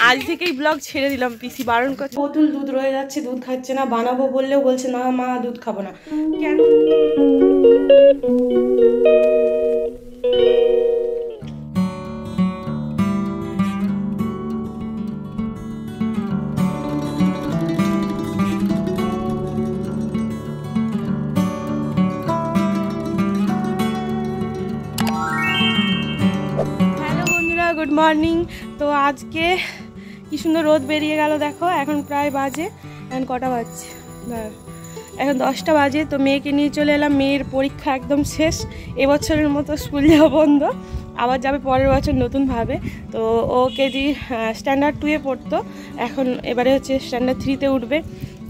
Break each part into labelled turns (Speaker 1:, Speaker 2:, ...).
Speaker 1: আজ থেকেই ব্লগ ছেড়ে দিলাম, পিসি বারণ করছে। বোতল দুধ রয়ে যাচ্ছে, দুধ খাচ্ছে না, বানাবো বললেও বলছে না মা দুধ খাবো না। কেন? Good morning. তো আজকে কি সুন্দর রোদ বেরিয়ে গেল দেখো। এখন প্রায় বাজে, এখন কটা বাজছে, এখন 10টা বাজে। তো মেয়েকে নিয়ে চলে এলাম, মেয়ের পরীক্ষা একদম শেষ, এবছরের মতো স্কুল যাওয়া বন্ধ, আবার যাবে পরের বছর নতুনভাবে। তো ও কেজি স্ট্যান্ডার্ড 2-এ পড়তো, এখন এবারে হচ্ছে স্ট্যান্ডার্ড 3-তে উঠবে,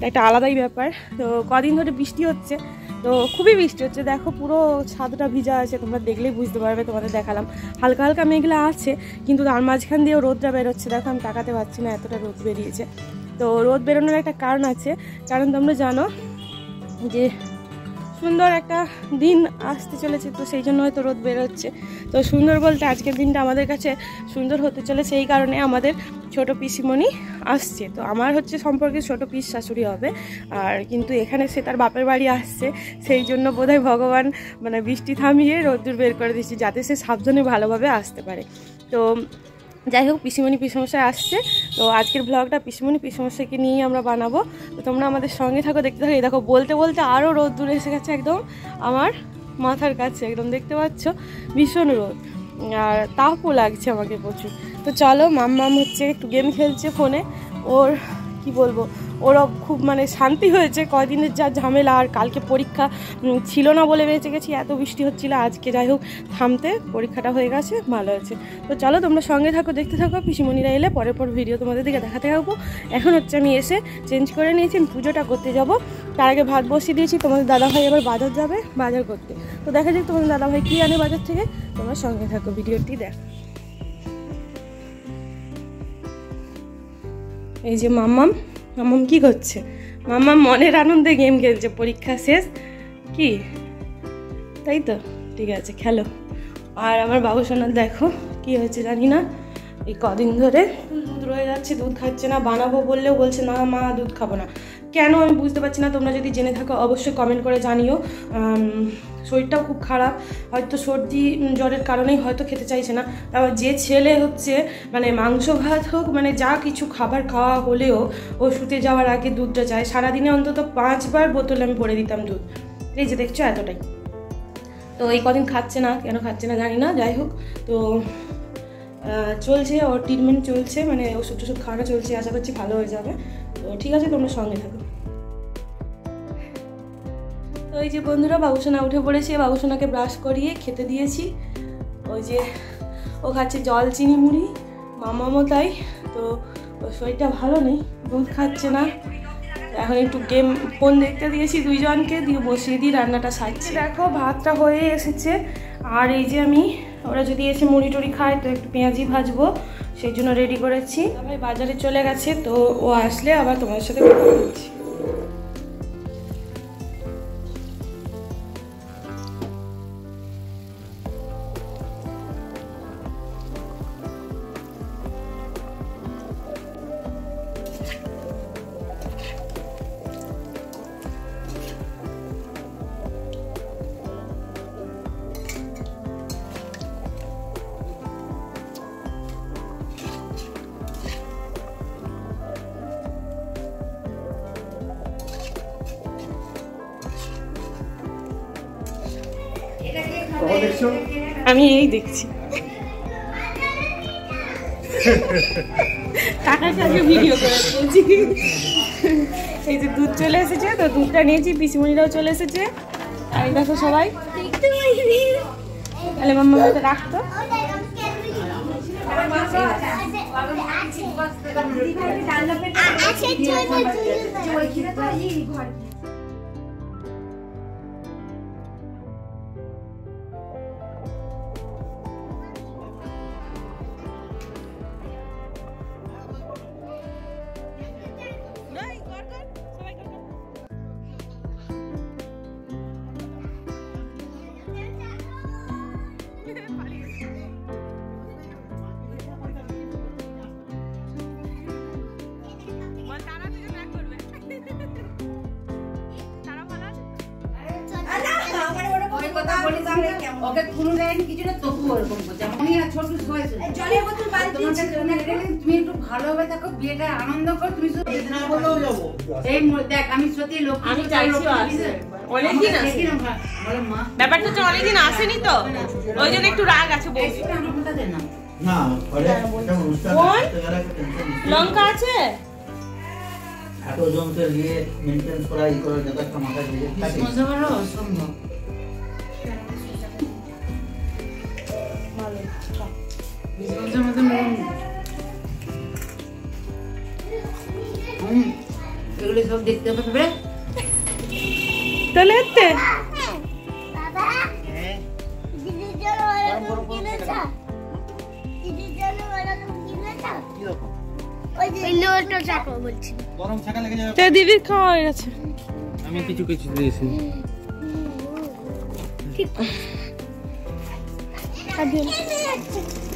Speaker 1: একটা আলাদাই ব্যাপার। তো কদিন ধরে বৃষ্টি হচ্ছে, তো খুবই বৃষ্টি হচ্ছে দেখো, পুরো ছাদটা ভিজা আছে, তোমরা দেখলেই বুঝতে পারবে, তোমাদের দেখালাম। হালকা হালকা মেঘলা আছে, কিন্তু তার মাঝখান দিয়েও রোদটা বেরোচ্ছে দেখো, আমি তাকাতে পারছি না, এতটা রোদ বেরিয়েছে। তো রোদ বেরোনোর একটা কারণ আছে, কারণ তোমরা জানো যে সুন্দর একটা দিন আসতে চলেছে, তো সেই জন্য হয়তো রোদ বেরোচ্ছে। তো সুন্দর বলতে আজকের দিনটা আমাদের কাছে সুন্দর হতে চলেছে, এই কারণে আমাদের ছোট পিসিমণি আসছে। তো আমার হচ্ছে সম্পর্কে ছোট পিস শাশুড়ি হবে, আর কিন্তু এখানে সে তার বাপের বাড়ি আসছে, সেই জন্য বোধহয় ভগবান মানে বৃষ্টি থামিয়ে রোদ্দুর বের করে দিচ্ছি, যাতে সে সাবধানে ভালোভাবে আসতে পারে। তো যাই হোক, পিসিমণি পিসমশাই আসছে, তো আজকের ব্লগটা পিসিমণি পিসমশাইকে নিয়েই আমরা বানাবো। তো তোমরা আমাদের সঙ্গে থাকো, দেখতে থাকো। এই দেখো বলতে বলতে আরও রোদ দূরে এসে গেছে, একদম আমার মাথার কাছে, একদম দেখতে পাচ্ছ ভীষণ রোদ, আর তাপও লাগছে আমাকে প্রচুর। তো চলো, মাম্মাম হচ্ছে একটু গেম খেলছে ফোনে, ওর কি বলবো, ওরা খুব মানে শান্তি হয়েছে, কয়দিনের যা ঝামেলা, আর কালকে পরীক্ষা ছিল না বলে বেঁচে গেছি, এত বৃষ্টি হচ্ছিলো, আজকে যাই হোক থামতে পরীক্ষাটা হয়ে গেছে, ভালো হয়েছে। তো চলো তোমরা সঙ্গে থাকো, দেখতে থাকো, পিসিমণিরা এলে পরের পর ভিডিও তোমাদের দিকে দেখাতে থাকবো। এখন হচ্ছে আমি এসে চেঞ্জ করে নিয়েছি, আমি পুজোটা করতে যাব, তার আগে ভাত বসিয়ে দিয়েছি। তোমাদের দাদাভাই এবার বাজার যাবে, বাজার করতে, তো দেখা যাক তোমাদের দাদাভাই কী আনে বাজার থেকে, তোমরা সঙ্গে থাকো, ভিডিওটি দেখো। এই যে মাম্মাম কি করছে? মাম্মাম মনের আনন্দে গেম খেলছে, পরীক্ষা শেষ কি, তাই তো, ঠিক আছে খেলো। আর আমার বাবু সোনার দেখো কি হয়েছে জানি না, এই কদিন ধরে দুধ রয়ে যাচ্ছে, দুধ খাচ্ছে না, বানাবো বললেও বলছে না মা দুধ খাবো না। কেন আমি বুঝতে পারছি না, তোমরা যদি জেনে থাকো অবশ্যই কমেন্ট করে জানিও। শরীরটাও খুব খারাপ, হয়তো সর্দি জ্বরের কারণেই হয়তো খেতে চাইছে না। তারপর যে ছেলে হচ্ছে মানে মাংস ভাত হোক, মানে যা কিছু খাবার খাওয়া হলেও ও শুতে যাওয়ার আগে দুধটা চায়, সারাদিনে অন্তত 5 বার বোতলে আমি ভরে দিতাম দুধ, এই যে দেখছো এতটাই। তো এই কদিন খাচ্ছে না, কেন খাচ্ছে না জানি না, যাই হোক। তো চলছে, ওর ট্রিটমেন্ট চলছে, মানে ওষুধ টষুধ খাওয়ানো চলছে, আশা করছি ভালো হয়ে যাবে। তো ঠিক আছে, তোমরা সঙ্গে থাকো। তো এই যে বন্ধুরা, বাবুসোনা উঠে পড়েছে, বাবুসোনাকে ব্রাশ করিয়ে খেতে দিয়েছি, ওই যে ও খাচ্ছে জল চিনি মুড়ি, মামামও তাই। তো ওর শরীরটা ভালো নেই, দুধ খাচ্ছে না, এখন একটু গেম ফোন দেখতে দিয়েছি দুইজনকে, দিয়ে বসিয়ে দিই রান্নাটা সারছি। দেখো ভাতটা হয়ে এসেছে, আর এই যে আমি, ওরা যদি এসে মুড়ি টুড়ি খায় তো একটু পেঁয়াজি ভাজবো, সেই জন্য রেডি করেছি। ভাই বাজারে চলে গেছে, তো ও আসলে আবার তোমাদের সাথে কথা বলছি। আমি এই দেখছি, কাকার সাথে ভিডিও করে বলছি। এই যে দুধ চলে এসেছে, তো দুধটা নিয়েছি, পিসিমণিরাও চলে এসেছে, আর দেখো সবাই। তাহলে মাম্মা হয়তো রাখতো,
Speaker 2: ওকে কোনো দেয়নি কিছু না, তবু ওরকম করছে। আমি আর ছোট হয়েছে জলের বোতল তুমি একটু ভালোভাবে থাকো, বিয়েটা আনন্দ করো। তুমি এই দেখ আমি সত্যি লোক
Speaker 1: আমি চাইছি অনেকদিন আসে, ব্যাপারটা হচ্ছে অনেকদিন আসেনি তো ওই জন্য একটু রাগ আছে। লঙ্কা আছে
Speaker 3: এত জনকে নিয়ে মেইনটেইন করা ই করা যত একটা মাথা দিয়ে থাকে
Speaker 2: অসম্ভব। এগুলো সব দেখতে হবে
Speaker 1: তাহলে দিদির খাওয়া হয়ে গেছে,
Speaker 4: আমি কিছু কিছু দিয়েছি।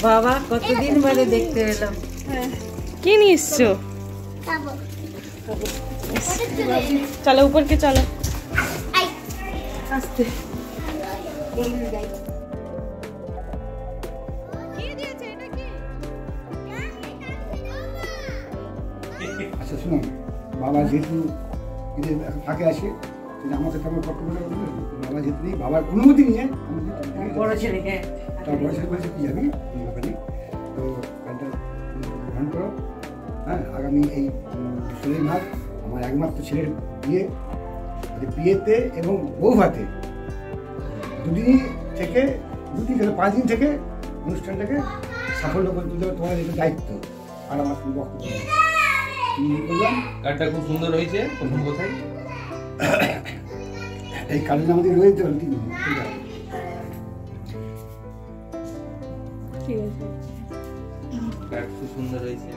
Speaker 2: বাবা কতদিন বাদে দেখতে এলাম।
Speaker 1: কি নিয়ে এসছো? চলো উপরকে চলো আস্তে।
Speaker 5: আচ্ছা শুনুন, বাবা যেহেতু ফাঁকে আসে আমাকে তেমন কষ্ট করে বাবা যেহেতু নেই, বাবার অনুমতি নিয়ে
Speaker 2: বড় ছেলেকে
Speaker 5: তার বড় ছেলে বলেছে কি যাবি ব্যাপারে, তো গানটা গ্রহণ করো। হ্যাঁ, আগামী এই 16 মার্চ আমার একমাত্র ছেলের বিয়ে, বিয়েতে এবং বউ ভাতে দুদিন থেকে 5 দিন থেকে অনুষ্ঠানটাকে সাফল্য করে তুলতে হবে, তোমার এটা দায়িত্ব। আর আমার কোনো বক্তব্য নেই।
Speaker 4: কার্ডটা খুব সুন্দর হয়েছে। প্রথম কোথায়
Speaker 5: এই কারণে আমাদের রয়েছে ঠিক আছে,
Speaker 1: ঠিক আছে।
Speaker 4: কার্ড খুব সুন্দর হয়েছে।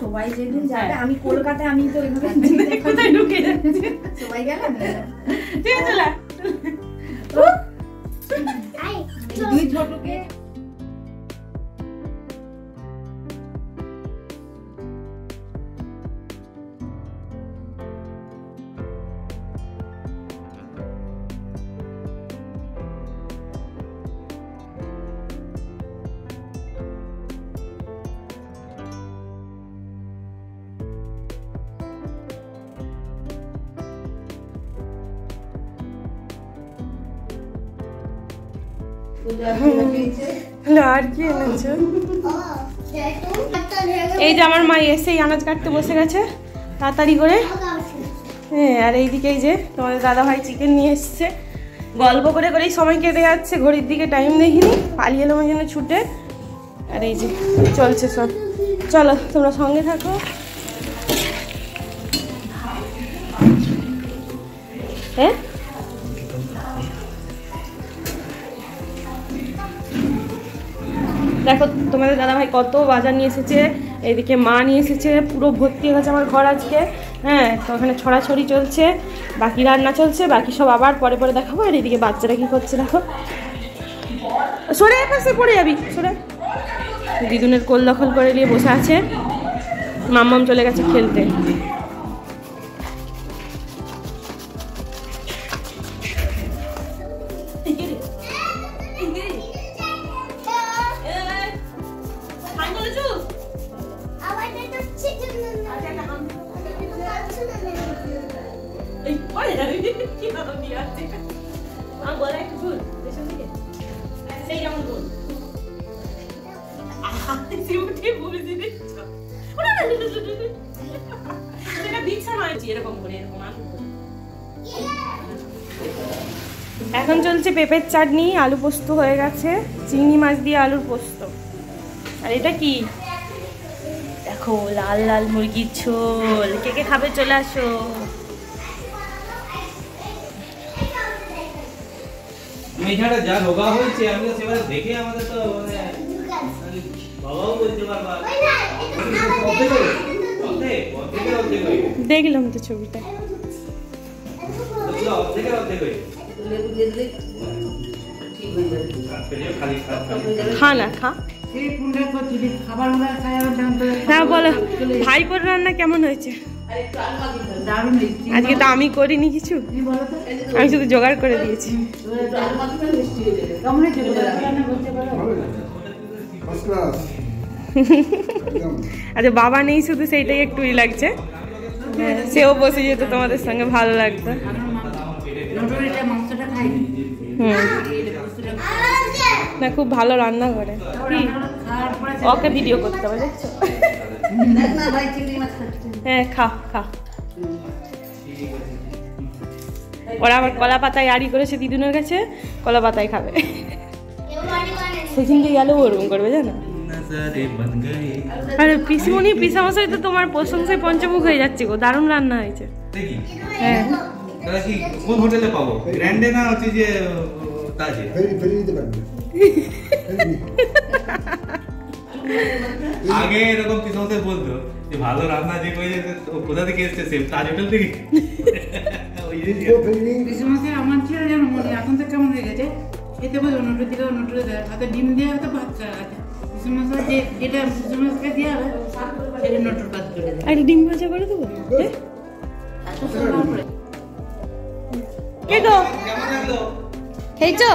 Speaker 6: সবাই যেদিন যাবে আমি কলকাতায়, আমি তো সবাই গেলাম দুই ছোটকে
Speaker 1: আর কি এনেছো? এই যে আমার মা এসেই আনাজ কাটতে বসে গেছে তাড়াতাড়ি করে। হ্যাঁ, আর এইদিকে এই যে তোমাদের দাদা ভাই চিকেন নিয়ে এসছে, গল্প করে করেই সময় কেটে যাচ্ছে, ঘড়ির দিকে টাইম দেখিনি, পালিয়ে এলাম ওই জন্য ছুটে। আর এই যে চলছে সব। চলো তোমরা সঙ্গে থাকো। হ্যাঁ, দেখো তোমাদের দাদাভাই কত বাজার নিয়ে এসেছে, এইদিকে মা নিয়ে এসেছে, পুরো ভর্তি হয়ে গেছে আমার ঘর আজকে। হ্যাঁ, তো ওখানে ছড়াছড়ি চলছে, বাকি রান্না চলছে, বাকি সব আবার পরে পরে দেখাবো। আর এইদিকে বাচ্চারা কি করছে দেখো, সরে পাশে পড়ে যাবি, সরে। দিদুনের কোল দখল করে নিয়ে বসে আছে, মাম্মাম চলে গেছে খেলতে। এখন চলছে পেঁপের চাটনি, আলু পোস্ত হয়ে গেছে, চিংড়ি মাছ দিয়ে আলুর পোস্ত। আর এটা কি দেখো, লাল লাল মুরগির ঝোল। কে কে খাবে চলে আসো।
Speaker 4: মেঝাটা যা রোগা হয়েছে আমি তো সেবারে দেখে আমাদের তো মানে
Speaker 1: দেখলাম তো ছবিটা। খা না খা। হ্যাঁ বলো, ভাইপোর রান্না কেমন হয়েছে? আজকে তো আমি করিনি কিছু, আমি শুধু জোগাড় করে দিয়েছি। আচ্ছা বাবা নেই শুধু, সেইটাই একটু ই লাগছে। সেও বসে যেত তোমাদের সঙ্গে, ভালো লাগতো। না খুব ভালো রান্না করে। ওকে ভিডিও করতে হবে দেখছো? হ্যাঁ খা খা। ওরা আবার কলা পাতায় আড়ি করেছে দিদুনের কাছে, কলা পাতায় খাবে। সেদিনকে গেলেও ওরকম করবে জানো। আরে পিসিমণি পিসামশাই তো তোমার প্রশংসায় পঞ্চমুখ হয়ে যাচ্ছে গো, দারুণ রান্না হয়েছে। হ্যাঁ
Speaker 4: কোন হোটেলে পাবো? গ্র্যান্ডে না হচ্ছে যে তাজে? আগে এরকম পিসামশাই বলতো যে ভালো রান্না যে করেছে কোথা থেকে এসেছে, সেম তাজ হোটেল থেকে।
Speaker 2: পিসিমশাই আমার ছিল যেন মনে, এখন তো কেমন হয়ে গেছে, খেতে বলে অন্যটা দিকে অন্যটা দেয়, হাতে ডিম দেওয়া হয়তো বাচ্চা আছে। পিসিমশাই যেটা পিসিমশাইকে দেওয়া হয় সেটা নটর বাদ করে দেয়।
Speaker 1: আর ডিম ভাজা করে দেবো। কে গো খেয়েছো?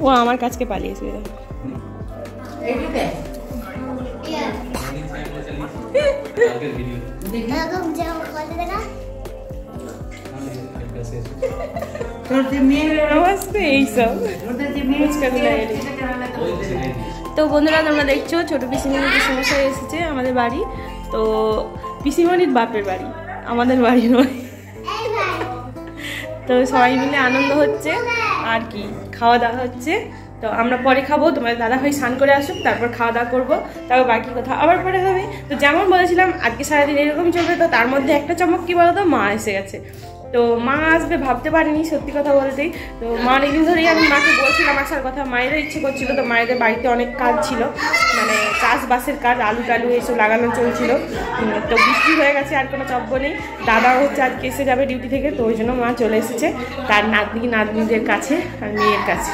Speaker 1: ও আমার কাছকে পালিয়েছে। তো বন্ধুরা তোমরা দেখছো ছোট পিসিমণির সমস্যা এসেছে আমাদের বাড়ি। তো পিসিমণির বাপের বাড়ি, আমাদের বাড়ি নয়। তো সবাই মিলে আনন্দ হচ্ছে আর কি, খাওয়া দাওয়া হচ্ছে। তো আমরা পরে খাবো, তোমার দাদা ভাই স্নান করে আসুক, তারপর খাওয়া দাওয়া করবো, তারপর বাকি কথা আবার পরে হবে। তো যেমন বলেছিলাম আজকে সারাদিন এরকম চলবে। তো তার মধ্যে একটা চমক কি বলতো, মা এসে গেছে। তো মা আসবে ভাবতে পারিনি সত্যি কথা বলতেই। তো মা অনেকদিন ধরেই আমি মাকে বলছিলাম আসার কথা, মায়েরও ইচ্ছে করছিল। তো মায়েদের বাড়িতে অনেক কাজ ছিল, মানে চাষবাসের কাজ, আলু টালু এইসব লাগানো চলছিল। তো বৃষ্টি হয়ে গেছে, আর কোনো চব্য নেই। দাদাও হচ্ছে আজকে এসে যাবে ডিউটি থেকে, তো ওই জন্য মা চলে এসেছে তার নাতনিদের কাছে আর মেয়ের কাছে।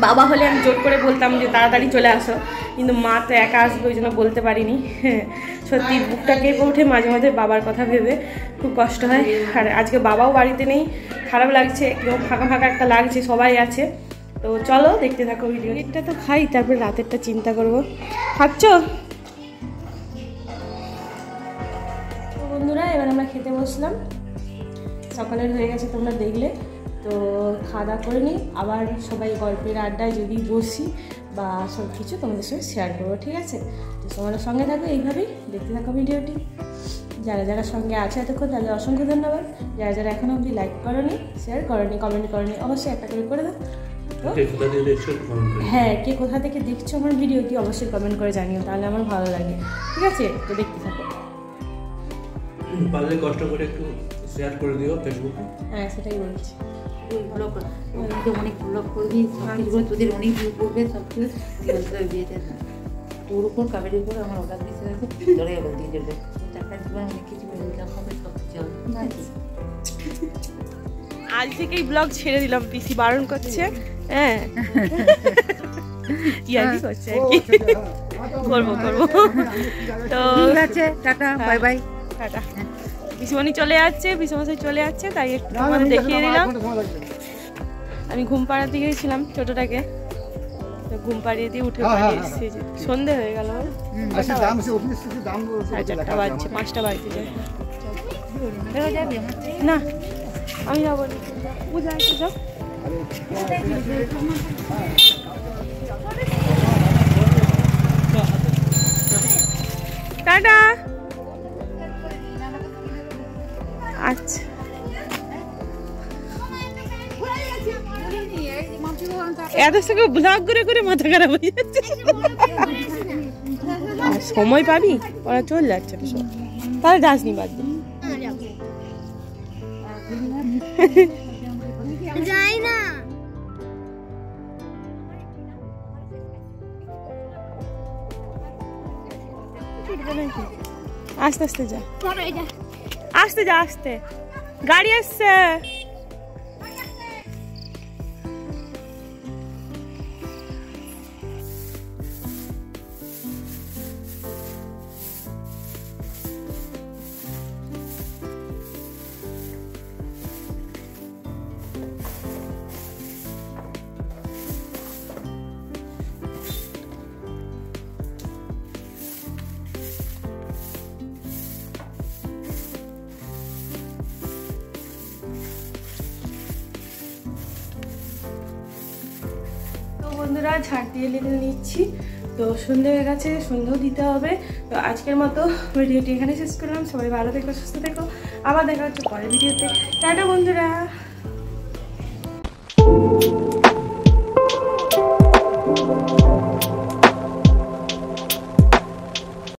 Speaker 1: বাবা হলে আমি জোর করে বলতাম যে তাড়াতাড়ি চলে আসো, কিন্তু মা তো একা আসবে, ওই জন্য বলতে পারিনি। সত্যি বুকটা কেঁপে ওঠে মাঝে মাঝে বাবার কথা ভেবে, খুব কষ্ট হয়। আর আজকে বাবাও বাড়িতে নেই, খারাপ লাগছে, কেউ ফাঁকা ফাঁকা একটা লাগছে, সবাই আছে। তো চলো দেখতে থাকো ভিডিও। এটা তো খাই, তারপর রাতেরটা চিন্তা করবো। খাচ্ছ? বন্ধুরা এবার আমরা খেতে বসলাম, সকালের হয়ে গেছে তোমরা দেখলে। তো খাওয়া দাওয়া করে নিই, আবার সবাই গল্পের আড্ডায় যদি বসি বা সব কিছু তোমাদের সঙ্গে শেয়ার করবো, ঠিক আছে? তো তোমাদের সঙ্গে থাকো, এইভাবেই দেখতে থাকো ভিডিওটি। যারা যারা সঙ্গে আছে এতক্ষণ তাদের অসংখ্য ধন্যবাদ। যারা যারা এখনও অবধি লাইক করোনি, শেয়ার করোনি, কমেন্ট করোনি, অবশ্যই একটা করে দাও। হ্যাঁ, কে কোথা থেকে দেখছো আমার ভিডিওটি অবশ্যই কমেন্ট করে জানিও, তাহলে আমার ভালো লাগে, ঠিক আছে? তো দেখতে থাকো।
Speaker 4: পারলে কষ্ট করে একটু শেয়ার করে দিও ফেসবুকে।
Speaker 1: হ্যাঁ সেটাই বলছি।
Speaker 2: অনেক ব্লগ করবি, তোদের অনেক ভিউ করবে, সব কিছু বিয়েতে তোর উপর কাবেরির উপর আমার অর্ডার দিতে আছে, ধরে এবার দিয়ে দেবে টাকা দিবে, অনেক কিছু ইনকাম হবে, সব কিছু
Speaker 1: আজ থেকেই ব্লগ ছেড়ে দিলাম, পিসি বারণ করছে। হ্যাঁ ইয়ারি করছে আর কি, করবো। তো ঠিক আছে, টাটা বাই বাই। টাটা। পিসিমণি চলে যাচ্ছে, পিসিমশাই চলে যাচ্ছে, তাই একটু তোমাদের দেখিয়ে দিলাম। আমি ঘুম পাড়াতে গিয়েছিলাম ছোটটাকে, তো ঘুম পাড়িয়ে দিয়ে উঠে পাড়িয়ে এসেছি। সন্ধে হয়ে গেল, 4:30 বাজছে, 5টা বাজতে যায় না। আমি যাবো পূজা আসতে যাও। টাটা। আচ্ছা এদের সঙ্গে ব্লগ করে করে মাথা খারাপ হয়ে যাচ্ছে। আর সময় পাবি, ওরা চলে যাচ্ছে তো সব, তাহলে যাসনি বাদ দিন। যাই না নাকি? আস্তে আস্তে যা, আস্তে যা, আস্তে। গাড়ি আসছে। বন্ধুরা ঝাড় দিয়ে নিচ্ছি, তো সন্ধে হয়ে গেছে, সন্ধ্যেও দিতে হবে। তো আজকের মতো ভিডিওটি এখানে শেষ করলাম। সবাই ভালো থেকো, সুস্থ থেকো, আবার দেখা হচ্ছে পরের ভিডিওতে। টাটা বন্ধুরা।